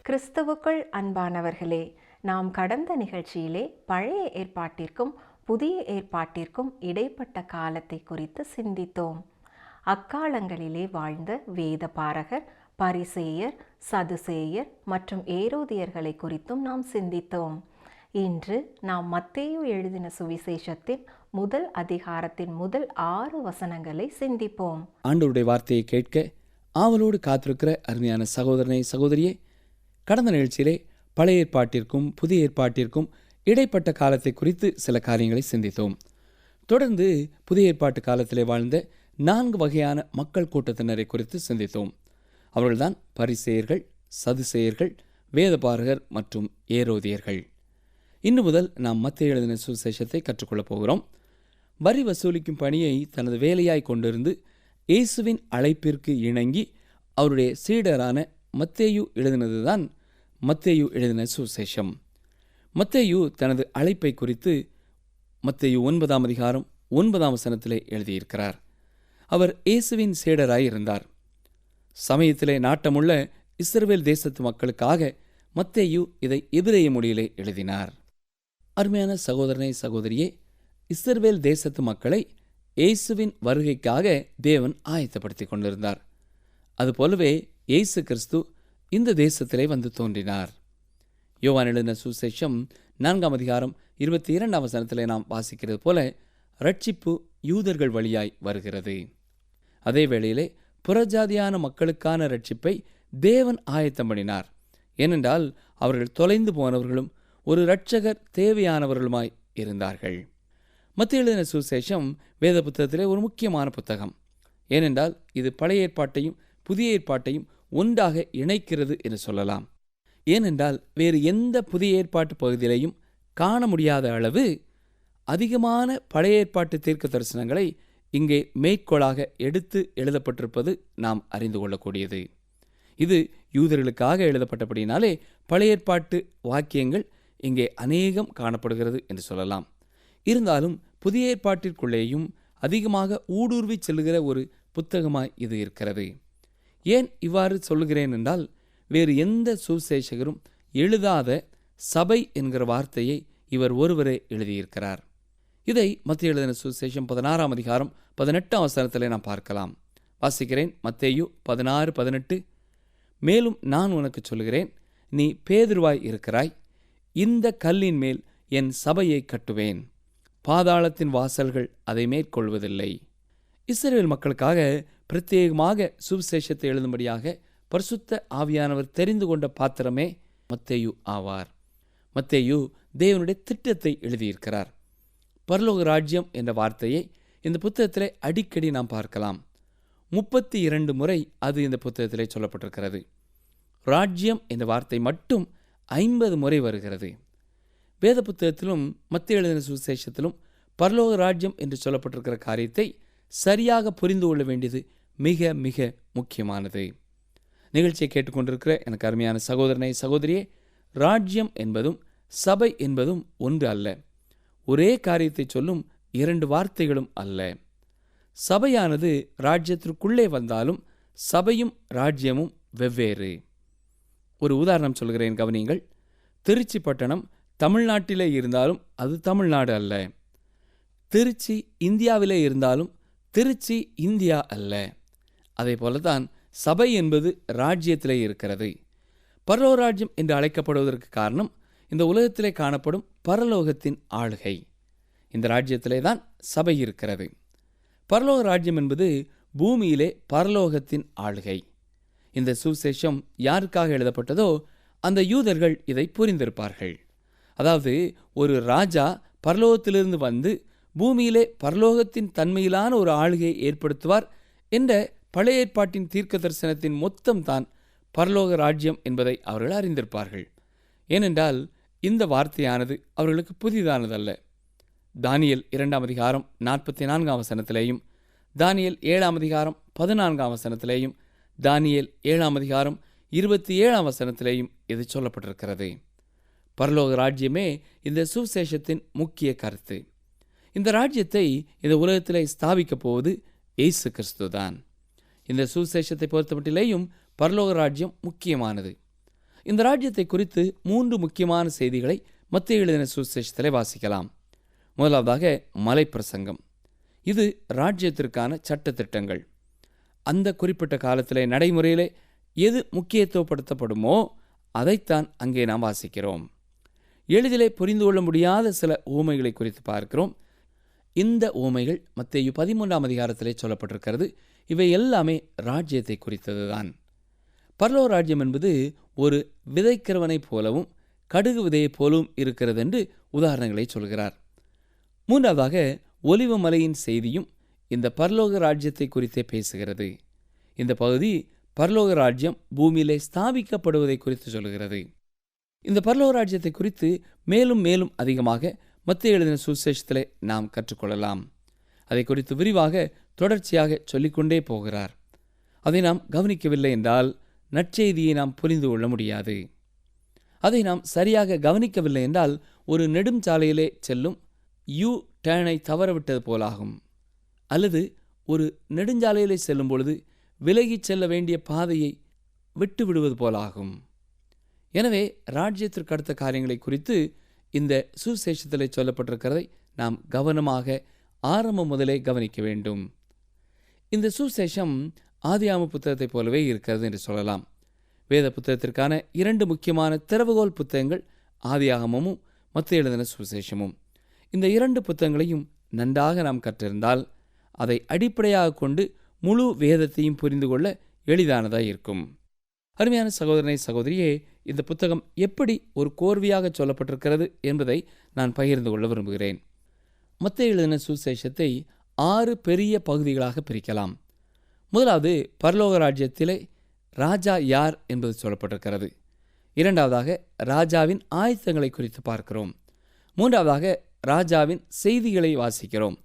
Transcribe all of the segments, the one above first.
கிறிஸ்துவுக்குள் அன்பானவர்களே, நாம் கடந்த நிகழ்ச்சியிலே பழைய ஏற்பாட்டிற்கும் புதிய ஏற்பாட்டிற்கும் இடைப்பட்ட காலத்தை குறித்து சிந்தித்தோம். அக்காலங்களிலே வாழ்ந்த வேத பாரகர், பரிசேயர், சதுசேயர் மற்றும் ஏரோதியர்களை குறித்தும் நாம் சிந்தித்தோம். இன்று நாம் மத்தேயு எழுதின சுவிசேஷத்தின் முதல் அதிகாரத்தின் முதல் 6 வசனங்களை சிந்திப்போம். ஆண்டவருடைய வார்த்தையை கேட்க ஆவலோடு காத்திருக்கிற அருமையான சகோதரனை சகோதரியே, கடந்த நிகழ்ச்சியிலே பழைய ஏற்பாட்டிற்கும் புதிய ஏற்பாட்டிற்கும் இடைப்பட்ட காலத்தை குறித்து சில காரியங்களை சிந்தித்தோம். தொடர்ந்து புதிய ஏற்பாட்டு காலத்திலே வாழ்ந்த 4 வகையான மக்கள் கூட்டத்தினரை குறித்து சிந்தித்தோம். அவர்கள்தான் பரிசேயர்கள், சதுசேயர்கள், வேதபாரகர் மற்றும் ஏரோதியர்கள். இன்று முதல் நாம் மத்தேயு எழுதின சுவிசேஷத்தை கற்றுக்கொள்ளப் போகிறோம். வரி வசூலிக்கும் பணியை தனது வேலையாய் கொண்டிருந்து இயேசுவின் அழைப்பிற்கு இணங்கி அவருடைய சீடரான மத்தேயு எழுதினதுதான் மத்தேயு எழுதின சுவிசேஷம். மத்தேயு தனது அழைப்பை குறித்து மத்தேயு 9 அதிகாரம் 9 வசனத்திலே எழுதியிருக்கிறார். அவர் இயேசுவின் சீடராய் இருந்தார். சமயத்திலே நாட்டமுள்ள இஸ்ரவேல் தேசத்து மக்களுக்காக மத்தேயு இதை எபிரேய மொழியிலே எழுதினார். அருமையான சகோதரனை சகோதரியே, இஸ்ரவேல் தேசத்து மக்களை இயேசுவின் வருகைக்காக தேவன் ஆயத்தப்படுத்திக் கொண்டிருந்தார். அதுபோலவே இயேசு கிறிஸ்து இந்த தேசத்திலே வந்து தோன்றினார். யோவான் எழுதின சுவிசேஷம் 4 அதிகாரம் 22 வசனத்திலே நாம் வாசிக்கிறது போல ரட்சிப்பு யூதர்கள் வழியாய் வருகிறது. அதே வேளையிலே புறஜாதியான மக்களுக்கான ரட்சிப்பை தேவன் ஆயத்தம் பண்ணினார். ஏனென்றால் அவர்கள் தொலைந்து போனவர்களும் ஒரு இரட்சகர் தேவையானவர்களுமாய் இருந்தார்கள். மத்தேயு எழுதின சுவிசேஷம் வேத புத்தகத்திலே ஒரு முக்கியமான புத்தகம். ஏனென்றால் இது பழைய ஏற்பாட்டையும் புதிய ஏற்பாட்டையும் ஒன்றாக இணைக்கிறது என்று சொல்லலாம். ஏனென்றால் வேறு எந்த புதிய ஏற்பாட்டு பகுதியிலையும் காண முடியாத அளவு அதிகமான பழைய ஏற்பாட்டு தீர்க்க தரிசனங்களை இங்கே மேற்கோளாக எடுத்து எழுதப்பட்டிருப்பது நாம் அறிந்து கொள்ளக்கூடியது. இது யூதர்களுக்காக எழுதப்பட்டபடினாலே பழைய ஏற்பாட்டு வாக்கியங்கள் இங்கே அநேகம் காணப்படுகிறது என்று சொல்லலாம். இருந்தாலும் புதிய ஏற்பாட்டிற்குள்ளேயும் அதிகமாக ஊடுருவி செல்லுகிற ஒரு புத்தகமாய் இது இருக்கிறது. ஏன் இவ்வாறு சொல்லுகிறேன் என்றால், வேறு எந்த சுவிசேஷகரும் எழுதாத சபை என்கிற வார்த்தையை இவர் ஒருவரே எழுதியிருக்கிறார். இதை மத்தேயு எழுதின சுவிசேஷம் 16 அதிகாரம் 18 வசனத்திலே நாம் பார்க்கலாம். வாசிக்கிறேன். மத்தேயு 16:18. மேலும் நான் உனக்கு சொல்லுகிறேன், நீ பேதுருவாய் இருக்கிறாய், இந்த கல்லின் மேல் என் சபையை கட்டுவேன், பாதாளத்தின் வாசல்கள் அதை மேற்கொள்வதில்லை. இஸ்ரவேல் மக்களுக்காக பிரத்யேகமாக சுவிசேஷத்தை எழுதும்படியாக பரிசுத்த ஆவியானவர் தெரிந்து கொண்ட பாத்திரமே மத்தேயு ஆவார். மத்தேயு தேவனுடைய திட்டத்தை எழுதியிருக்கிறார். பரலோக ராஜ்யம் என்ற வார்த்தையை இந்த புத்தகத்திலே அடிக்கடி நாம் பார்க்கலாம். 32 முறை அது இந்த புத்தகத்திலே சொல்லப்பட்டிருக்கிறது. ராஜ்யம் என்ற வார்த்தை மட்டும் 50 முறை வருகிறது. வேத புத்தகத்திலும் மத்தேயு எழுதின சுவிசேஷத்திலும் பரலோக ராஜ்யம் என்று சொல்லப்பட்டிருக்கிற காரியத்தை சரியாக புரிந்து கொள்ள வேண்டியது மிக மிக முக்கியமானது. நிகழ்ச்சியை கேட்டுக்கொண்டிருக்கிற எனக்கு அருமையான சகோதரனை சகோதரியே, ராஜ்யம் என்பதும் சபை என்பதும் ஒன்று அல்ல. ஒரே காரியத்தை சொல்லும் 2 வார்த்தைகளும் அல்ல. சபையானது ராஜ்யத்திற்குள்ளே வந்தாலும் சபையும் ராஜ்யமும் வெவ்வேறு. ஒரு உதாரணம் சொல்கிறேன், கவனியுங்கள். திருச்சி பட்டணம் தமிழ்நாட்டிலே இருந்தாலும் அது தமிழ்நாடு அல்ல. திருச்சி இந்தியாவிலே இருந்தாலும் திருச்சி இந்தியா அல்ல. அதே போலதான் சபை என்பது ராஜ்யத்திலே இருக்கிறது. பரலோக ராஜ்யம் என்று அழைக்கப்படுவதற்கு காரணம் இந்த உலகத்திலே காணப்படும் பரலோகத்தின் ஆளுகை. இந்த ராஜ்யத்திலே தான் சபை இருக்கிறது. பரலோக ராஜ்யம் என்பது பூமியிலே பரலோகத்தின் ஆளுகை. இந்த சுவிசேஷம் யாருக்காக எழுதப்பட்டதோ அந்த யூதர்கள் இதை புரிந்திருப்பார்கள். அதாவது ஒரு ராஜா பரலோகத்திலிருந்து வந்து பூமியிலே பரலோகத்தின் தன்மையிலான ஒரு ஆளுகையை ஏற்படுத்துவார் என்ற பழைய ஏற்பாட்டின் தீர்க்க தரிசனத்தின் மொத்தம் தான் பரலோக ராஜ்யம் என்பதை அவர்கள் அறிந்திருப்பார்கள். ஏனென்றால் இந்த வார்த்தையானது அவர்களுக்கு புதிதானதல்ல. தானியேல் 2 அதிகாரம் 44 வசனத்திலேயும், தானியேல் 7 அதிகாரம் 14 வசனத்திலேயும், தானியேல் 7 அதிகாரம் 27 வசனத்திலேயும் இது சொல்லப்பட்டிருக்கிறது. பரலோக ராஜ்யமே இந்த சுவிசேஷத்தின் முக்கிய கருத்து. இந்த ராஜ்யத்தை இந்த உலகத்திலே ஸ்தாபிக்கப் போவது இயேசு கிறிஸ்துதான். இந்த சுவிசேஷத்தை பொறுத்தமட்டிலேயும் பரலோக ராஜ்யம் முக்கியமானது. இந்த ராஜ்யத்தை குறித்து 3 முக்கியமான செய்திகளை மத்தேயு எழுதின சுவிசேஷத்திலே வாசிக்கலாம். முதலாவதாக மலை பிரசங்கம். இது ராஜ்யத்திற்கான சட்டத்திட்டங்கள். அந்த குறிப்பிட்ட காலத்திலே நடைமுறையிலே எது முக்கியத்துவப்படுத்தப்படுமோ அதைத்தான் அங்கே நாம் வாசிக்கிறோம். எளிதிலே புரிந்து கொள்ள முடியாத சில ஊமைகளை குறித்து பார்க்கிறோம். இந்த ஊமைகள் மத்தேயு 13ஆம் அதிகாரத்திலே சொல்லப்பட்டிருக்கிறது. இவை எல்லாமே ராஜ்யத்தை குறித்ததுதான். பரலோக ராஜ்யம் என்பது ஒரு விதைக்கிறவனைப் போலவும் கடுகு விதையைப் போலவும் இருக்கிறது என்று உதாரணங்களை சொல்கிறார். மூன்றாவதாக ஒலிவ மலையின் செய்தியும் இந்த பரலோக ராஜ்யத்தை குறித்தே பேசுகிறது. இந்த பகுதி பரலோக ராஜ்யம் பூமியிலே ஸ்தாபிக்கப்படுவதை குறித்து சொல்கிறது. இந்த பரலோக ராஜ்யத்தை குறித்து மேலும் மேலும் அதிகமாக மத்தேயு எழுதின சுவிசேஷத்திலே நாம் கற்றுக்கொள்ளலாம். அதை குறித்து விரிவாக தொடர்ச்சியாக சொல்லிக்கொண்டே போகிறார். அதை நாம் கவனிக்கவில்லை என்றால் நற்செய்தியை நாம் புரிந்து கொள்ள முடியாது. அதை நாம் சரியாக கவனிக்கவில்லை என்றால் ஒரு நெடுஞ்சாலையிலே செல்லும் யூ டேர்னை தவறவிட்டது போலாகும். அல்லது ஒரு நெடுஞ்சாலையிலே செல்லும் பொழுது விலகிச் செல்ல வேண்டிய பாதையை விட்டு விடுவது போலாகும். எனவே ராஜ்யத்திற்கு அடுத்த காரியங்களை குறித்து இந்த சுவிசேஷத்திலே சொல்லப்பட்டிருக்கிறதை நாம் கவனமாக ஆரம்பம் முதலே கவனிக்க வேண்டும். இந்த சுவிசேஷம் ஆதியாகம புத்தகத்தைப் போலவே இருக்கிறது என்று சொல்லலாம். வேத புத்தகத்திற்கான 2 முக்கியமான திறவுகோல் புத்தகங்கள் ஆதியாகமமும் மத்தேயு எழுதின சுவிசேஷமும். இந்த 2 புத்தகங்களையும் நன்றாக நாம் கற்றிருந்தால் அதை அடிப்படையாக கொண்டு முழு வேதத்தையும் புரிந்து கொள்ள எளிதானதாக இருக்கும். அருமையான சகோதரனை சகோதரியே, இந்த புத்தகம் எப்படி ஒரு கோர்வையாக சொல்லப்பட்டிருக்கிறது என்பதை நான் பகிர்ந்து கொள்ள விரும்புகிறேன். மத்தேயு எழுதின சுவிசேஷத்தை 6 பெரிய பகுதிகளாக பிரிக்கலாம். முதலாவது பரலோக ராஜ்யத்திலே ராஜா யார் என்பது சொல்லப்பட்டிருக்கிறது. இரண்டாவதாக ராஜாவின் ஆயத்தங்களை குறித்து பார்க்கிறோம். மூன்றாவதாக ராஜாவின் செய்திகளை வாசிக்கிறோம்.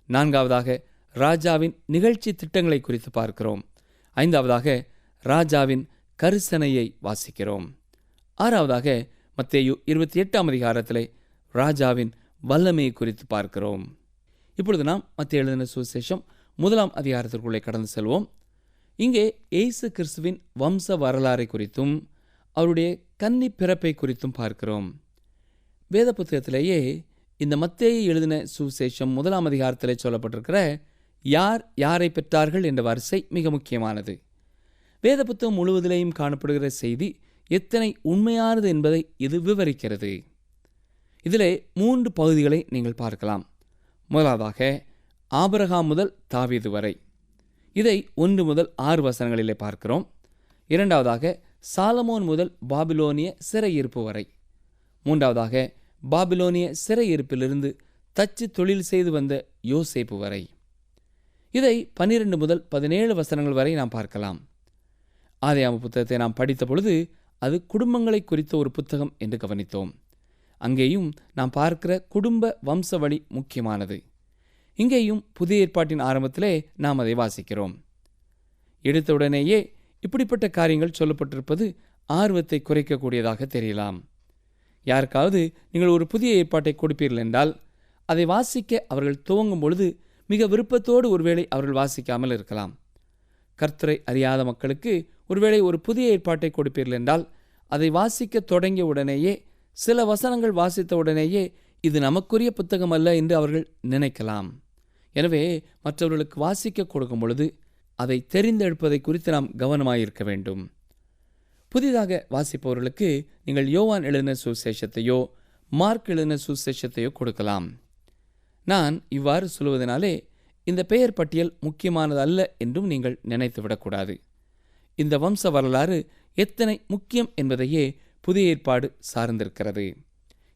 நான்காவதாக ராஜாவின் நிகழ்ச்சி திட்டங்களை குறித்து பார்க்கிறோம். ஐந்தாவதாக ராஜாவின் கரிசனையை வாசிக்கிறோம். ஆறாவதாக மத்தேயு 28ஆம் அதிகாரத்திலே ராஜாவின் வல்லமையை குறித்து பார்க்கிறோம். இப்பொழுது நாம் மத்தேயு எழுதின சுவிசேஷம் 1ஆம் அதிகாரத்திற்குள்ளே கடந்து செல்வோம். இங்கே இயேசு கிறிஸ்துவின் வம்ச வரலாறை குறித்தும் அவருடைய கன்னி பிறப்பை குறித்தும் பார்க்கிறோம். வேத புத்தகத்திலேயே இந்த மத்தேயு எழுதின சுவிசேஷம் 1ஆம் அதிகாரத்திலே சொல்லப்பட்டிருக்கிற யார் யாரை பெற்றார்கள் என்ற வரிசை மிக முக்கியமானது. வேத புத்தகம் முழுவதிலேயும் காணப்படுகிற செய்தி எத்தனை உண்மையானது என்பதை இது விவரிக்கிறது. இதிலே 3 பகுதிகளை நீங்கள் பார்க்கலாம். முதலாவதாக ஆபிரகாம் முதல் தாவீது வரை, இதை 1 முதல் 6 வசனங்களிலே பார்க்கிறோம். இரண்டாவதாக சாலமோன் முதல் பாபிலோனிய சிறையிருப்பு வரை. மூன்றாவதாக பாபிலோனிய சிறையிருப்பிலிருந்து தச்சு தொழில் செய்து வந்த யோசேப்பு வரை. இதை 12 முதல் 17 வசனங்கள் வரை நாம் பார்க்கலாம். ஆதியாகம புத்தகத்தை நாம் படித்த பொழுது அது குடும்பங்களை குறித்த ஒரு புத்தகம் என்று கவனித்தோம். அங்கேயும் நாம் பார்க்கிற குடும்ப வம்சவழி முக்கியமானது. இங்கேயும் புதிய ஏற்பாட்டின் ஆரம்பத்திலே நாம் அதை வாசிக்கிறோம். எடுத்தவுடனேயே இப்படிப்பட்ட காரியங்கள் சொல்லப்பட்டிருப்பது ஆர்வத்தை குறைக்கக்கூடியதாக தெரியலாம். யாருக்காவது நீங்கள் ஒரு புதிய ஏற்பாட்டை கொடுப்பீர்கள் என்றால் அதை வாசிக்க அவர்கள் துவங்கும் பொழுது மிக விருப்பத்தோடு ஒருவேளை அவர்கள் வாசிக்காமல் இருக்கலாம். கர்த்தரை அறியாத மக்களுக்கு ஒருவேளை ஒரு புதிய ஏற்பாட்டை கொடுப்பீர்கள் என்றால் அதை வாசிக்க தொடங்கிய உடனேயே சில வசனங்கள் வாசித்த உடனேயே இது நமக்குரிய புத்தகம் அல்ல என்று அவர்கள் நினைக்கலாம். எனவே மற்றவர்களுக்கு வாசிக்க கொடுக்கும் பொழுது அதை தெரிந்தெடுப்பதை குறித்து நாம் கவனமாயிருக்க வேண்டும். புதிதாக வாசிப்பவர்களுக்கு நீங்கள் யோவான் எழுதின சுவிசேஷத்தையோ மார்க் எழுதின சுவிசேஷத்தையோ கொடுக்கலாம். நான் இவ்வாறு சொல்வதனாலே இந்த பெயர் பட்டியல் முக்கியமானது அல்ல என்றும் நீங்கள் நினைத்துவிடக்கூடாது. இந்த வம்ச வரலாறு எத்தனை முக்கியம் என்பதையே புதிய ஏற்பாடு சார்ந்திருக்கிறது.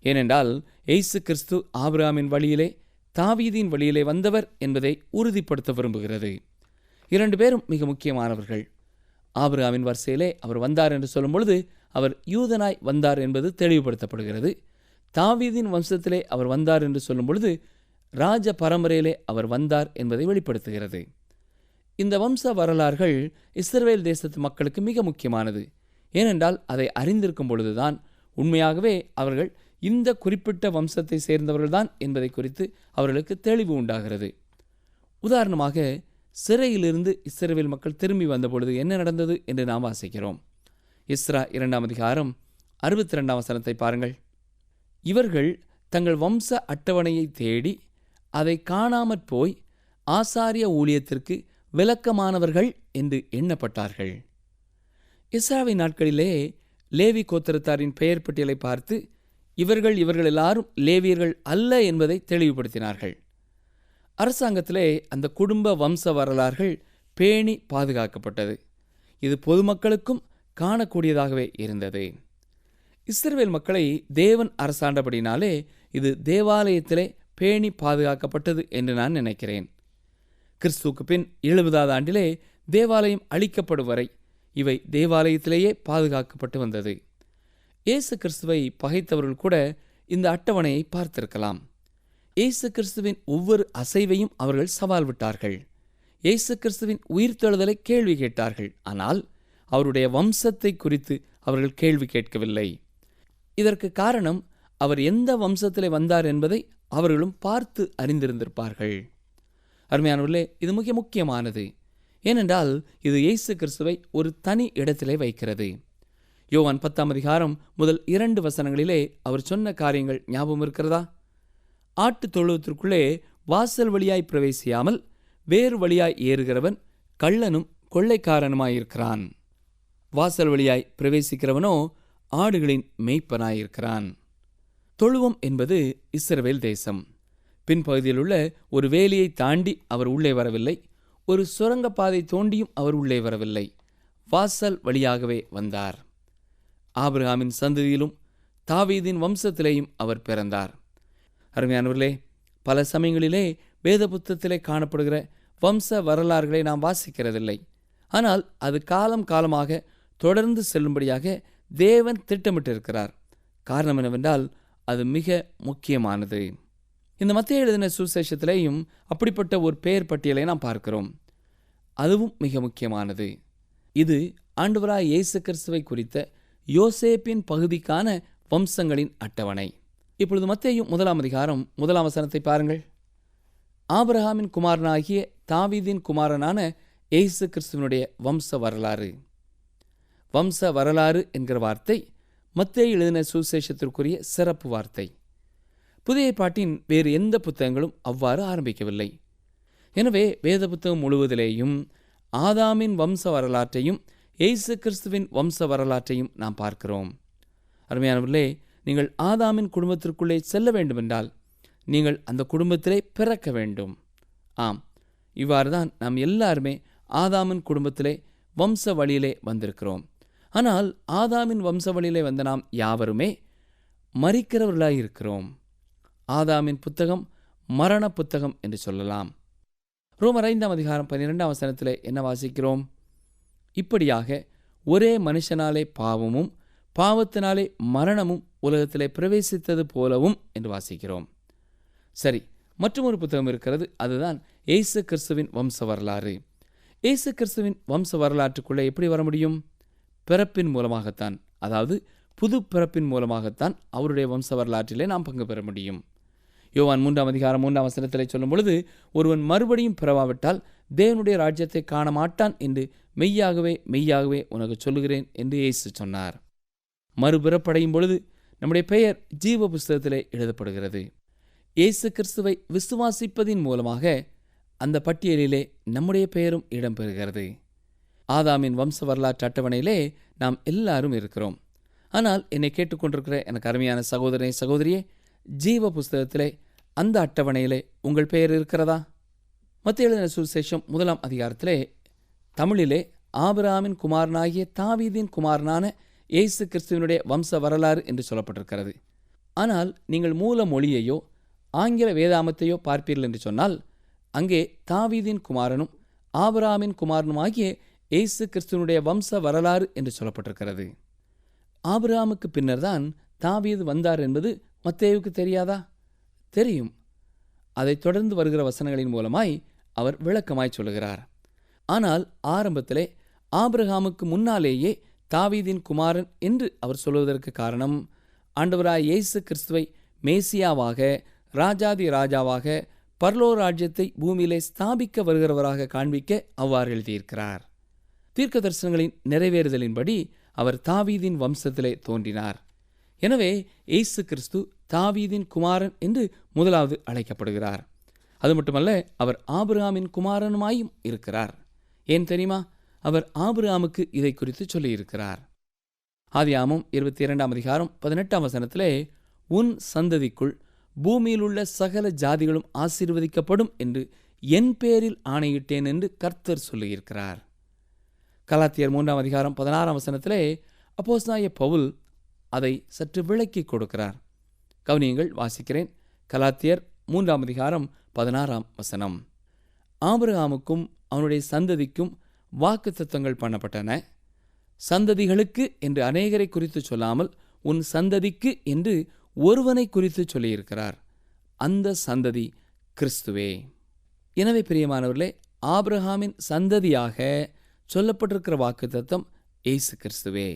ஏனென்றால் இயேசு கிறிஸ்து ஆபிரகாமின் வழியிலே தாவீதின் வழியிலே வந்தவர் என்பதை உறுதிப்படுத்த விரும்புகிறது. 2 பேரும் மிக முக்கியமானவர்கள். ஆபிரகாமின் வரிசையிலே அவர் வந்தார் என்று சொல்லும் பொழுது அவர் யூதனாய் வந்தார் என்பது தெளிவுபடுத்தப்படுகிறது. தாவீதின் வம்சத்திலே அவர் வந்தார் என்று சொல்லும் பொழுது ராஜ பரம்பரையிலே அவர் வந்தார் என்பதை வெளிப்படுத்துகிறது. இந்த வம்ச வரலாறுகள் இஸ்ரவேல் தேசத்து மக்களுக்கு மிக முக்கியமானது. ஏனென்றால் அதை அறிந்திருக்கும் பொழுதுதான் உண்மையாகவே அவர்கள் இந்த குறிப்பிட்ட வம்சத்தை சேர்ந்தவர்கள்தான் என்பதை குறித்து அவர்களுக்கு தெளிவு உண்டாகிறது. உதாரணமாக சிறையிலிருந்து இஸ்ரவேல் மக்கள் திரும்பி வந்த பொழுது என்ன நடந்தது என்று நாம் வாசிக்கிறோம். எஸ்ரா 2ஆம் அதிகாரம் 62ஆம் வசனத்தை பாருங்கள். இவர்கள் தங்கள் வம்ச அட்டவணையை தேடி அதை காணாமற் போய் ஆசாரிய ஊழியத்திற்கு விலக்கமானவர்கள் என்று எண்ணப்பட்டார்கள். எஸ்ராவின் நாட்களிலே லேவி கோத்திரத்தாரின் பெயர் பட்டியலை பார்த்து இவர்கள் எல்லாரும் லேவியர்கள் அல்ல என்பதை தெளிவுபடுத்தினார்கள். அரசாங்கத்திலே அந்த குடும்ப வம்ச வரலாறுகள் பேணி பாதுகாக்கப்பட்டது. இது பொதுமக்களுக்கும் காணக்கூடியதாகவே இருந்தது. இஸ்ரவேல் மக்களை தேவன் அரசாண்டபடினாலே இது தேவாலயத்திலே பேணி பாதுகாக்கப்பட்டது என்று நான் நினைக்கிறேன். கிறிஸ்துவுக்கு பின் 70ஆவது ஆண்டிலே தேவாலயம் அழிக்கப்படும் வரை இவை தேவாலயத்திலேயே பாதுகாக்கப்பட்டு வந்தது. இயேசு கிறிஸ்துவை பகைத்தவர்கள் கூட இந்த அட்டவணையை பார்த்திருக்கலாம். இயேசு கிறிஸ்துவின் ஒவ்வொரு அசைவையும் அவர்கள் சவால் விட்டார்கள். இயேசு கிறிஸ்துவின் உயிர்த்தெழுதலை கேள்வி கேட்டார்கள். ஆனால் அவருடைய வம்சத்தை குறித்து அவர்கள் கேள்வி கேட்கவில்லை. இதற்கு காரணம் அவர் எந்த வம்சத்திலே வந்தார் என்பதை அவர்களும் பார்த்து அறிந்திருந்திருப்பார்கள். அருமையானவர்களே, இது மிக முக்கியமானது. ஏனென்றால் இது இயேசு கிறிஸ்துவை ஒரு தனி இடத்திலே வைக்கிறது. யோவான் 10ஆம் அதிகாரம் முதல் 2 வசனங்களிலே அவர் சொன்ன காரியங்கள் ஞாபகம் இருக்கிறதா? ஆட்டு தொழுவத்திற்குள்ளே வாசல் வழியாய் பிரவேசியாமல் வேறு வழியாய் ஏறுகிறவன் கள்ளனும் கொள்ளைக்காரனுமாயிருக்கிறான். வாசல் வழியாய் பிரவேசிக்கிறவனோ ஆடுகளின் மேய்ப்பனாயிருக்கிறான். தொழுவம் என்பது இஸ்ரவேல் தேசம். பின்பகுதியில் உள்ள ஒரு வேலியை தாண்டி அவர் உள்ளே வரவில்லை. ஒரு சுரங்கப்பாதை தோண்டியும் அவர் உள்ளே வரவில்லை. வாசல் வழியாகவே வந்தார். ஆபிரகாமின் சந்ததியிலும் தாவீதின் வம்சத்திலேயும் அவர் பிறந்தார். அருமையானவர்களே, பல சமயங்களிலே வேத புத்தகத்திலே காணப்படுகிற வம்ச வரலாறுகளை நாம் வாசிக்கிறதில்லை. ஆனால் அது காலம் காலமாக தொடர்ந்து செல்லும்படியாக தேவன் திட்டமிட்டிருக்கிறார். காரணம் என்னவென்றால் அது மிக முக்கியமானது. இந்த மத்தேயு எழுதின சுவிசேஷத்திலேயும் அப்படிப்பட்ட ஒரு பெயர் பட்டியலை நாம் பார்க்கிறோம். அதுவும் மிக முக்கியமானது. இது ஆண்டவராய் இயேசு கிறிஸ்துவை குறித்த யோசேப்பின் பகுதிக்கான வம்சங்களின் அட்டவணை. இப்பொழுது மத்தேயு 1ஆம் அதிகாரம் 1ஆம் வசனத்தை பாருங்கள். ஆபிரகாமின் குமாரனாகிய தாவீதின் குமாரனான இயேசு கிறிஸ்துவனுடைய வம்ச வரலாறு. வம்ச வரலாறு என்கிற வார்த்தை மத்தேயு எழுதின சுவிசேஷத்திற்குரிய சிறப்பு வார்த்தை. புதிய ஏற்பாட்டின் வேறு எந்த புத்தகங்களும் அவ்வாறு ஆரம்பிக்கவில்லை. எனவே வேத புத்தகம் முழுவதிலேயும் ஆதாமின் வம்ச வரலாற்றையும் இயேசு கிறிஸ்துவின் வம்ச வரலாற்றையும் நாம் பார்க்கிறோம். அருமையானவர்களே, நீங்கள் ஆதாமின் குடும்பத்திற்குள்ளே செல்ல வேண்டுமென்றால் நீங்கள் அந்த குடும்பத்திலே பிறக்க வேண்டும். ஆம், இவ்வாறு தான் நாம் எல்லாருமே ஆதாமின் குடும்பத்திலே வம்ச வழியிலே வந்திருக்கிறோம். ஆனால் ஆதாமின் வம்ச வழியிலே வந்த நாம் யாவருமே மரிக்கிறவர்களாயிருக்கிறோம். ஆதாமின் புத்தகம் மரண புத்தகம் என்று சொல்லலாம். ரோமர் 5ஆம் அதிகாரம் 12ஆம் வசனத்திலே என்ன வாசிக்கிறோம்? இப்படியாக ஒரே மனுஷனாலே பாவமும் பாவத்தினாலே மரணமும் உலகத்திலே பிரவேசித்தது போலவும் என்று வாசிக்கிறோம். சரி, மற்றொரு புத்தகம் இருக்கிறது. அதுதான் இயேசு கிறிஸ்துவின் வம்ச வரலாறு. இயேசு கிறிஸ்துவின் வம்ச வரலாற்றுக்குள்ளே எப்படி வர முடியும்? பிறப்பின் மூலமாகத்தான், அதாவது புது பிறப்பின் மூலமாகத்தான் அவருடைய வம்ச வரலாற்றிலே நாம் பங்கு பெற முடியும். யோவான் 3ஆம் அதிகாரம் 3ஆம் வசனத்திலே சொல்லும் பொழுது, ஒருவன் மறுபடியும் பிறவாவிட்டால் தேவனுடைய ராஜ்யத்தை காண மாட்டான் என்று மெய்யாகவே மெய்யாகவே உனக்கு சொல்லுகிறேன் என்று இயேசு சொன்னார். மறுபிறப்படையும் பொழுது நம்முடைய பெயர் ஜீவ புஸ்தகத்திலே எழுதப்படுகிறது. இயேசு கிறிஸ்துவை விசுவாசிப்பதின் மூலமாக அந்த பட்டியலிலே நம்முடைய பெயரும் இடம்பெறுகிறது. ஆதாமின் வம்ச வரலாற்று அட்டவணையிலே நாம் எல்லாரும் இருக்கிறோம். ஆனால் என்னை கேட்டுக்கொண்டிருக்கிற எனக்கு அருமையான சகோதரனே சகோதரியே, ஜீவ புஸ்தகத்திலே அந்த அட்டவணையிலே உங்கள் பெயர் இருக்கிறதா? மத்தேயு எழுதின சுவிசேஷம் 1ஆம் அதிகாரத்திலே தமிழிலே ஆபிரகாமின் குமாரனாகிய தாவீதின் குமாரனான இயேசு கிறிஸ்துவினுடைய வம்ச வரலாறு என்று சொல்லப்பட்டிருக்கிறது. ஆனால் நீங்கள் மூல மொழியையோ ஆங்கில வேதாமத்தையோ பார்ப்பீர்கள் என்று சொன்னால் அங்கே தாவீதின் குமாரனும் ஆபிரகாமின் குமாரனுமாகிய இயேசு கிறிஸ்துவனுடைய வம்ச வரலாறு என்று சொல்லப்பட்டிருக்கிறது. ஆபிரகாமுக்கு பின்னர் தான் தாவீது வந்தார் என்பது மத்தேயுவுக்கு தெரியாதா? தெரியும். அதைத் தொடர்ந்து வருகிற வசனங்களின் மூலமாய் அவர் விளக்கமாய் சொல்லுகிறார். ஆனால் ஆரம்பத்திலே ஆபிரகாமுக்கு முன்னாலேயே தாவீதின் குமாரன் என்று அவர் சொல்வதற்கு காரணம், ஆண்டவராய் இயேசு கிறிஸ்துவை மேசியாவாக, ராஜாதி ராஜாவாக, பரலோக ராஜ்யத்தை பூமியிலே ஸ்தாபிக்க வருகிறவராக காண்பிக்க அவ்வாறு எழுதியிருக்கிறார். தீர்க்க தரிசனங்களின் நிறைவேறுதலின்படி அவர் தாவீதின் வம்சத்திலே தோன்றினார். எனவே இயேசு கிறிஸ்து தாவீதின் குமாரன் என்று முதலாவது அழைக்கப்படுகிறார். அது மட்டுமல்ல, அவர் ஆபிரகாமின் குமாரனுமாயும் இருக்கிறார். ஏன் தெரியுமா? அவர் ஆபிரகாமுக்கு இதை குறித்து சொல்லியிருக்கிறார். ஆதியாகமம் 22 அதிகாரம் 18 வசனத்திலே, உன் சந்ததிக்குள் பூமியில் உள்ள சகல ஜாதிகளும் ஆசீர்வதிக்கப்படும் என்று என் பேரில் ஆணையிட்டேன் என்று கர்த்தர் சொல்லியிருக்கிறார். கலாத்தியர் 3 அதிகாரம் 16 வசனத்திலே அப்போஸ்தலனாகிய பவுல் அதை சற்று விளக்கி கொடுக்கிறார். கவனியங்கள், வாசிக்கிறேன். கலாத்தியர் 3 அதிகாரம் 16 வசனம். ஆபிரகாமுக்கும் அவனுடைய சந்ததிக்கும் வாக்குத்தத்தங்கள் பண்ணப்பட்டன. சந்ததிகளுக்கு என்று அநேகரை குறித்து சொல்லாமல் உன் சந்ததிக்கு என்று ஒருவனை குறித்து சொல்லியிருக்கிறார். அந்த சந்ததி கிறிஸ்துவே. எனவே பிரியமானவர்களே, ஆபிரகாமின் சந்ததியாக சொல்லப்பட்டிருக்கிற வாக்குத்தத்தம் இயேசு கிறிஸ்துவே.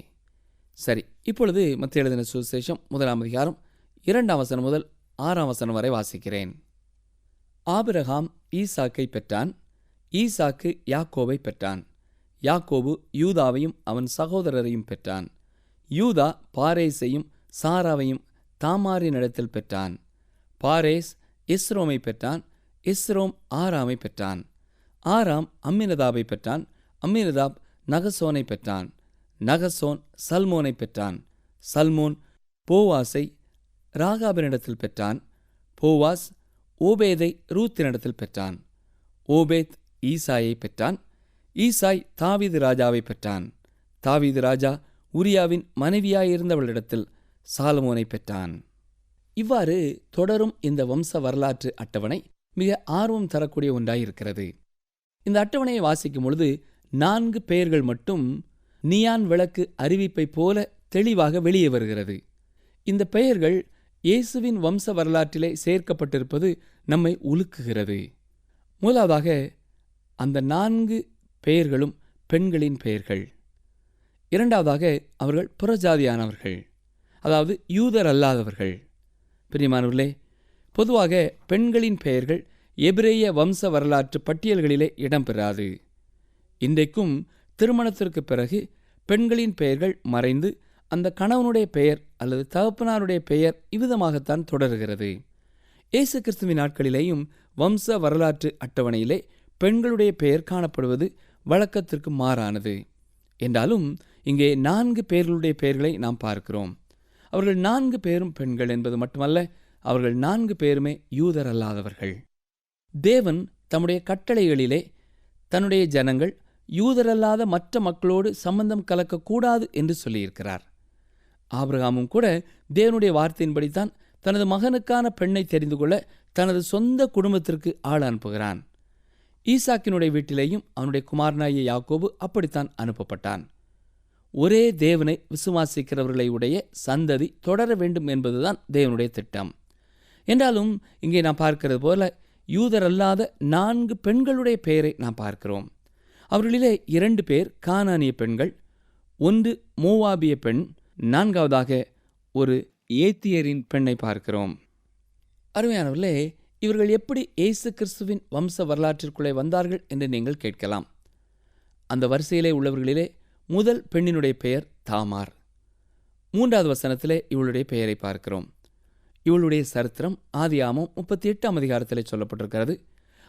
சரி, இப்பொழுது மத்தேயு எழுதின சுவிசேஷம் 1 அதிகாரம் 2 வசனம் முதல் 6 வசனம் வரை வாசிக்கிறேன். ஆபிரகாம் ஈசாக்கை பெற்றான். ஈசாக்கு யாக்கோபை பெற்றான். யாக்கோபு யூதாவையும் அவன் சகோதரரையும் பெற்றான். யூதா பாரேசையும் சாராவையும் தாமாரினிடத்தில் பெற்றான். பாரேஸ் எஸ்ரோமை பெற்றான். எஸ்ரோம் ஆராமை பெற்றான். ஆராம் அம்மினதாபை பெற்றான். அம்மினதாப் நகசோனை பெற்றான். நகசோன் சல்மோனை பெற்றான். சல்மோன் போவாசை ராகாபினிடத்தில் பெற்றான். போவாஸ் ஓபேதை ரூத்தினிடத்தில் பெற்றான். ஓபேத் ஈசாயை பெற்றான். ஈசாய் தாவீது ராஜாவை பெற்றான். தாவீது ராஜா உரியாவின் மனைவியாயிருந்தவளிடத்தில் சாலமோனை பெற்றான். இவ்வாறு தொடரும் இந்த வம்ச வரலாற்று அட்டவணை மிக ஆர்வம் தரக்கூடிய ஒன்றாயிருக்கிறது. இந்த அட்டவணையை வாசிக்கும் பொழுது 4 பெயர்கள் மட்டும் நியான் விளக்கு அறிவிப்பை போல தெளிவாக வெளியே வருகிறது. இந்த பெயர்கள் இயேசுவின் வம்ச வரலாற்றிலே சேர்க்கப்பட்டிருப்பது நம்மை உலுக்குகிறது. முதலாவதாக அந்த 4 பெயர்களும் பெண்களின் பெயர்கள். இரண்டாவதாக அவர்கள் புறஜாதியானவர்கள், அதாவது யூதர் அல்லாதவர்கள். பிரியமானவர்களே, பொதுவாக பெண்களின் பெயர்கள் எபிரேய வம்ச வரலாற்று பட்டியல்களிலே இடம்பெறாது. இன்றைக்கும் திருமணத்திற்கு பிறகு பெண்களின் பெயர்கள் மறைந்து அந்த கணவனுடைய பெயர் அல்லது தகப்பனாருடைய பெயர் இவ்விதமாகத்தான் தொடர்கிறது. இயேசு கிறிஸ்துவின் நாட்களிலேயும் வம்ச வரலாற்று அட்டவணையிலே பெண்களுடைய பெயர் காணப்படுவது வழக்கத்திற்கு மாறானது. என்றாலும் இங்கே 4 பேர்களுடைய பெயர்களை நாம் பார்க்கிறோம். அவர்கள் 4 பேரும் பெண்கள் என்பது மட்டுமல்ல, அவர்கள் 4 பேருமே யூதர் அல்லாதவர்கள். தேவன் தம்முடைய கட்டளைகளிலே தன்னுடைய ஜனங்கள் யூதரல்லாத மற்ற மக்களோடு சம்பந்தம் கலக்கக்கூடாது என்று சொல்லியிருக்கிறார். ஆபிரகாமும் கூட தேவனுடைய வார்த்தையின்படித்தான் தனது மகனுக்கான பெண்ணை தெரிந்து கொள்ள தனது சொந்த குடும்பத்திற்கு ஆள் அனுப்புகிறான். ஈசாக்கினுடைய வீட்டிலேயும் அவனுடைய குமாரனாகிய யாக்கோபு அப்படித்தான் அனுப்பப்பட்டான். ஒரே தேவனை விசுவாசிக்கிறவர்களை உடைய சந்ததி தொடர வேண்டும் என்பதுதான் தேவனுடைய திட்டம். என்றாலும் இங்கே நாம் பார்க்கிறது போல யூதரல்லாத 4 பெண்களுடைய பெயரை நாம் பார்க்கிறோம். அவர்களிலே 2 பேர் கானானிய பெண்கள், 1 மோவாபிய பெண், 4வதாக ஒரு ஏத்தியரின் பெண்ணை பார்க்கிறோம். அருமையானவர்களே, இவர்கள் எப்படி இயேசு கிறிஸ்துவின் வம்ச வரலாற்றிற்குள்ளே வந்தார்கள் என்று நீங்கள் கேட்கலாம். அந்த வரிசையிலே உள்ளவர்களிலே முதல் பெண்ணினுடைய பெயர் தாமார். 3வது வசனத்திலே இவளுடைய பெயரை பார்க்கிறோம். இவளுடைய சரித்திரம் ஆதியாகமம் 38 அதிகாரத்திலே சொல்லப்பட்டிருக்கிறது.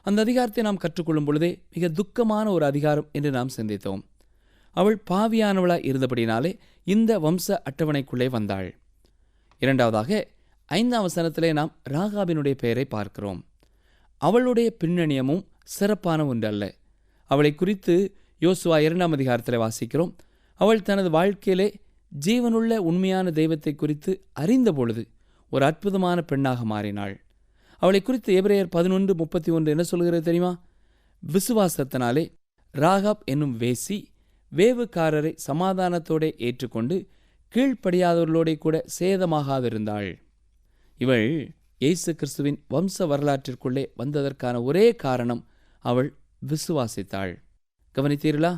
அந்த அதிகாரத்தை நாம் கற்றுக்கொள்ளும் பொழுதே மிக துக்கமான ஒரு அதிகாரம் என்று நாம் சிந்தித்தோம். அவள் பாவியானவளாய் இருந்தபடினாலே இந்த வம்ச அட்டவணைக்குள்ளே வந்தாள். 2வதாக 5ஆம் வசனத்திலே நாம் ராகாபினுடைய பெயரை பார்க்கிறோம். அவளுடைய பின்னணியமும் சிறப்பான ஒன்றல்ல. அவளை குறித்து யோசுவா 2ஆம் அதிகாரத்திலே வாசிக்கிறோம். அவள் தனது வாழ்க்கையிலே ஜீவனுள்ள உண்மையான தெய்வத்தை குறித்து அறிந்த பொழுது ஒரு அற்புதமான பெண்ணாக மாறினாள். அவளை குறித்து எபிரேயர் 11:31 என்ன சொல்கிறது தெரியுமா? விசுவாசத்தினாலே ராகாப் என்னும் வேசி வேவுக்காரரை சமாதானத்தோடு ஏற்றுக்கொண்டு கீழ்ப்படியாதவர்களோட கூட சேதமாகாதிருந்தாள். இவள் இயேசு கிறிஸ்துவின் வம்ச வரலாற்றிற்குள்ளே வந்ததற்கான ஒரே காரணம் அவள் விசுவாசித்தாள். கவனித்தீர்களா?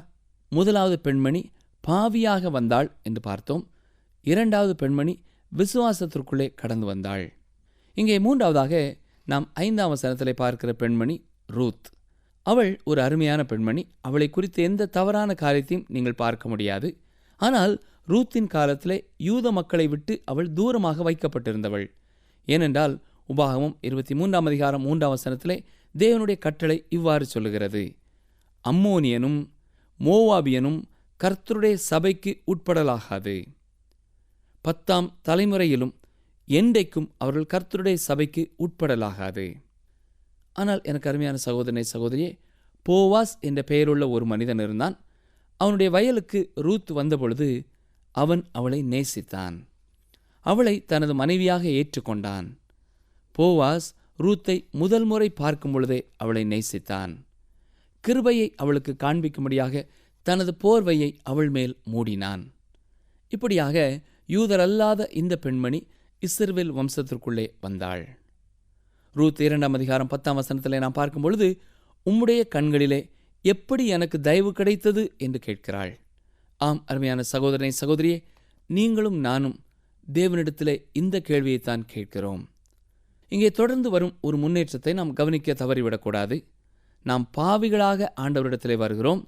முதலாவது பெண்மணி பாவியாக வந்தாள் என்று பார்த்தோம். 2வது பெண்மணி விசுவாசத்திற்குள்ளே கடந்து வந்தாள். இங்கே 3வதாக நாம் 5ஆம் வசனத்திலே பார்க்கிற பெண்மணி ரூத். அவள் ஒரு அருமையான பெண்மணி. அவளை குறித்து எந்த தவறான காரியத்தையும் நீங்கள் பார்க்க முடியாது. ஆனால் ரூத்தின் காலத்திலே யூத மக்களை விட்டு அவள் தூரமாக வைக்கப்பட்டிருந்தவள். ஏனென்றால் உபாகமம் 23:3 தேவனுடைய கட்டளை இவ்வாறு சொல்லுகிறது: அம்மோனியனும் மோவாபியனும் கர்த்தருடைய சபைக்கு உட்படலாகாது. 10ஆம் தலைமுறையிலும் என்றைக்கும் அவர்கள் கர்த்தருடைய சபைக்கு உட்படலாகாது. ஆனால் எனக்கு அருமையான சகோதரனை சகோதரியே, போவாஸ் என்ற பெயருள்ள ஒரு மனிதன் இருந்தான். அவனுடைய வயலுக்கு ரூத் வந்தபொழுது அவன் அவளை நேசித்தான். அவளை தனது மனைவியாக ஏற்றுக்கொண்டான். போவாஸ் ரூத்தை முதல் முறை பார்க்கும் பொழுதே அவளை நேசித்தான். கிருபையை அவளுக்கு காண்பிக்கும்படியாக தனது போர்வையை அவள் மேல் மூடினான். இப்படியாக யூதரல்லாத இந்த பெண்மணி இஸ்ரவேல் வம்சத்திற்குள்ளே வந்தாள். ரூத் 2:10 நாம் பார்க்கும் பொழுது, உம்முடைய கண்களிலே எப்படி எனக்கு தயவு கிடைத்தது என்று கேட்கிறாள். ஆம் அருமையான சகோதரனை சகோதரியே, நீங்களும் நானும் தேவனிடத்திலே இந்த கேள்வியைத்தான் கேட்கிறோம். இங்கே தொடர்ந்து வரும் ஒரு முன்னேற்றத்தை நாம் கவனிக்க தவறிவிடக்கூடாது. நாம் பாவிகளாக ஆண்டவரிடத்திலே வருகிறோம்,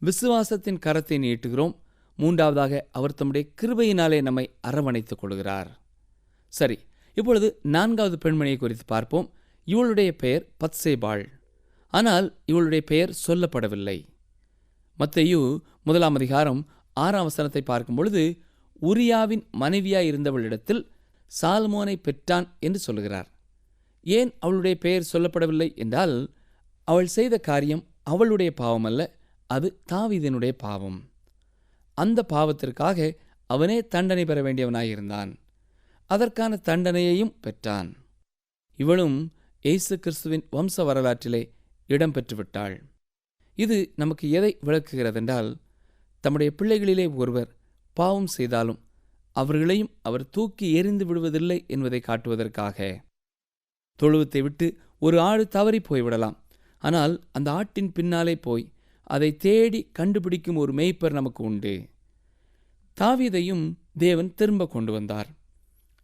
விசுவாசத்தின் கரத்தை நீட்டுகிறோம். மூன்றாவதாக அவர் தம்முடைய கிருபையினாலே நம்மை அரவணைத்துக் கொள்கிறார். சரி, இப்பொழுது 4வது பெண்மணியை குறித்து பார்ப்போம். இவளுடைய பெயர் பத்சேபாள். ஆனால் இவளுடைய பெயர் சொல்லப்படவில்லை. மத்தேயு 1:6 பார்க்கும் பொழுது, உரியாவின் மனைவியாயிருந்தவளிடத்தில் சாலமோனை பெற்றான் என்று சொல்லுகிறார். ஏன் அவளுடைய பெயர் சொல்லப்படவில்லை என்றால், அவள் செய்த காரியம் அவளுடைய பாவம் அல்ல, அது தாவீதினுடைய பாவம். அந்த பாவத்திற்காக அவனே தண்டனை பெற வேண்டியவனாயிருந்தான். அதற்கான தண்டனையையும் பெற்றான். இவளும் இயேசு கிறிஸ்துவின் வம்ச வரலாற்றிலே இடம் பெற்றுவிட்டாள். இது நமக்கு எதை விளக்குகிறதென்றால், தம்முடைய பிள்ளைகளிலே ஒருவர் பாவம் செய்தாலும் அவர்களையும் அவர் தூக்கி எறிந்து விடுவதில்லை என்பதை காட்டுவதற்காக. தொழுவத்தை விட்டு ஒரு ஆடு தவறி போய்விடலாம், ஆனால் அந்த ஆட்டின் பின்னாலே போய் அதை தேடி கண்டுபிடிக்கும் ஒரு மேய்ப்பர் நமக்கு உண்டு. தாவீதையும் தேவன் திரும்ப கொண்டு வந்தார்.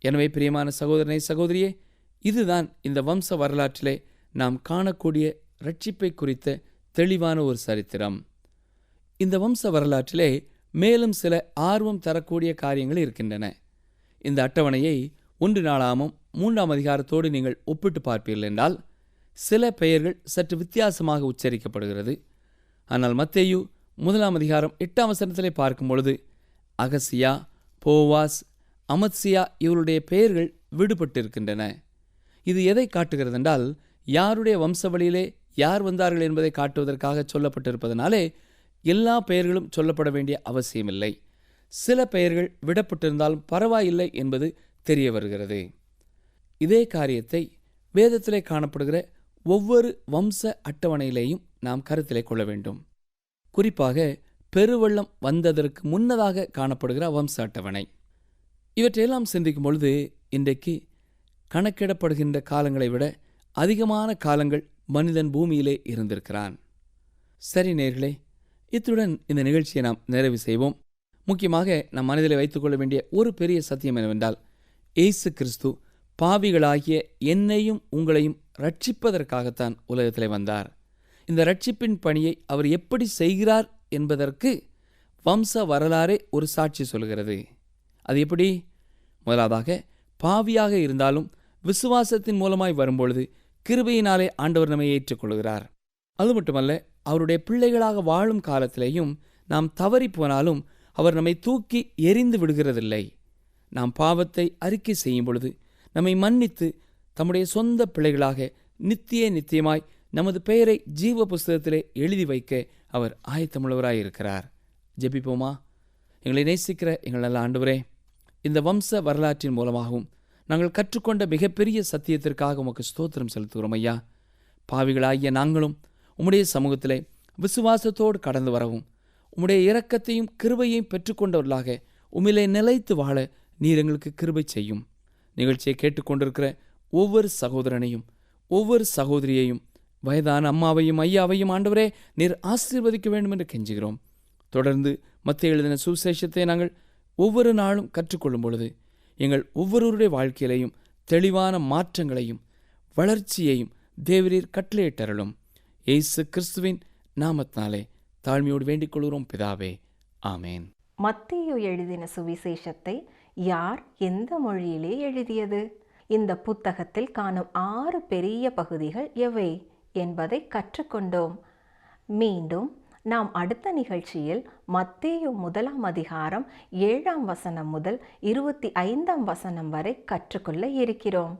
எனவே பிரியமான சகோதரனை சகோதரியே, இதுதான் இந்த வம்ச வரலாற்றிலே நாம் காணக்கூடிய இரட்சிப்பை குறித்த தெளிவான ஒரு சரித்திரம். இந்த வம்ச வரலாற்றிலே மேலும் சில ஆர்வம் தரக்கூடிய காரியங்கள் இருக்கின்றன. இந்த அட்டவணையை 1 நாளாகமம் 3 நீங்கள் ஒப்பிட்டு பார்ப்பீர்கள் என்றால், சில பெயர்கள் சற்று வித்தியாசமாக உச்சரிக்கப்படுகிறது. ஆனால் மத்தேயு 1:8 பார்க்கும் பொழுது அகசியா, போவாஸ், அமத்சியா இவருடைய பெயர்கள் விடுபட்டிருக்கின்றன. இது எதை காட்டுகிறது என்றால், யாருடைய வம்சவழியிலே யார் வந்தார்கள் என்பதை காட்டுவதற்காக சொல்லப்பட்டிருப்பதனாலே எல்லா பெயர்களும் சொல்லப்பட வேண்டிய அவசியமில்லை. சில பெயர்கள் விடப்பட்டிருந்தாலும் பரவாயில்லை என்பது தெரிய வருகிறது. இதே காரியத்தை வேதத்திலே காணப்படுகிற ஒவ்வொரு வம்ச அட்டவணையிலேயும் நாம் கருத்திலே கொள்ள வேண்டும். குறிப்பாக பெருவெள்ளம் வந்ததற்கு முன்னதாக காணப்படுகிற வம்ச அட்டவணை. இவற்றையெல்லாம் சிந்திக்கும் பொழுது இன்றைக்கு கணக்கிடப்படுகின்ற காலங்களை விட அதிகமான காலங்கள் மனிதன் பூமியிலே இருந்திருக்கிறான். சரி நேயர்களே, இத்துடன் இந்த நிகழ்ச்சியை நாம் நிறைவு செய்வோம். முக்கியமாக நம் மனதிலே வைத்துக்கொள்ள வேண்டிய ஒரு பெரிய சத்தியம் என்னவென்றால், இயேசு கிறிஸ்து பாவிகளாகிய என்னையும் உங்களையும் ரட்சிப்பதற்காகத்தான் உலகத்திலே வந்தார். இந்த ரட்சிப்பின் பணியை அவர் எப்படி செய்கிறார் என்பதற்கு வம்ச வரலாறே ஒரு சாட்சி சொல்கிறது. அது எப்படி? முதலாவதாக, பாவியாக இருந்தாலும் விசுவாசத்தின் மூலமாய் வரும்பொழுது கிருபையினாலே ஆண்டவர் நம்மை ஏற்றுக்கொள்கிறார். அது மட்டுமல்ல, அவருடைய பிள்ளைகளாக வாழும் காலத்திலேயும் நாம் தவறி போனாலும் அவர் நம்மை தூக்கி எறிந்து விடுகிறதில்லை. நாம் பாவத்தை அறிக்கை செய்யும் பொழுது நம்மை மன்னித்து தம்முடைய சொந்த பிள்ளைகளாக நித்தியமாய் நமது பெயரை ஜீவ புஸ்தகத்திலே எழுதி வைக்க அவர் ஆயத்தமுள்ளவராயிருக்கிறார். ஜெபிப்போமா? எங்களை நேசிக்கிற எங்கள் நல்ல ஆண்டவரே, இந்த வம்ச வரலாற்றின் மூலமாகவும் நாங்கள் கற்றுக்கொண்ட மிகப்பெரிய சத்தியத்திற்காக உமக்கு ஸ்தோத்திரம் செலுத்துகிறோம் ஐயா. பாவிகளாகிய நாங்களும் உம்முடைய சமூகத்திலே விசுவாசத்தோடு கடந்து வரவும், உம்முடைய இரக்கத்தையும் கிருபையையும் பெற்றுக்கொண்டவர்களாக உம்மிலே நிலைத்து வாழ நீர் எங்களுக்கு கிருபை செய்யும். நிகழ்ச்சியை கேட்டுக்கொண்டிருக்கிற ஒவ்வொரு சகோதரனையும் ஒவ்வொரு சகோதரியையும், வயதான அம்மாவையும் ஐயாவையும் ஆண்டவரே நீர் ஆசீர்வதிக்க வேண்டும் என்று கெஞ்சுகிறோம். தொடர்ந்து மத்தேயு எழுதின சுவிசேஷத்தை நாங்கள் ஒவ்வொரு நாளும் கற்றுக்கொள்ளும் பொழுது எங்கள் ஒவ்வொருவருடைய வாழ்க்கையிலையும் தெளிவான மாற்றங்களையும் வளர்ச்சியையும் தேவரீர் கட்டளையிட்டருளும். இயேசு கிறிஸ்துவின் நாமத்தினாலே தாழ்மையோடு வேண்டிக் கொள்கிறோம் பிதாவே, ஆமேன். மத்தேயு எழுதின சுவிசேஷத்தை யார் எந்த மொழியிலே எழுதியது? இந்த புத்தகத்தில் காணும் 6 பெரிய பகுதிகள் எவை என்பதை கற்றுக்கொண்டோம். மீண்டும் நாம் அடுத்த நிகழ்ச்சியில் மத்தேயு 1ஆம் அதிகாரம் 7ஆம் வசனம் முதல் 25ஆம் வசனம் வரை கற்றுக்கொள்ள இருக்கிறோம்.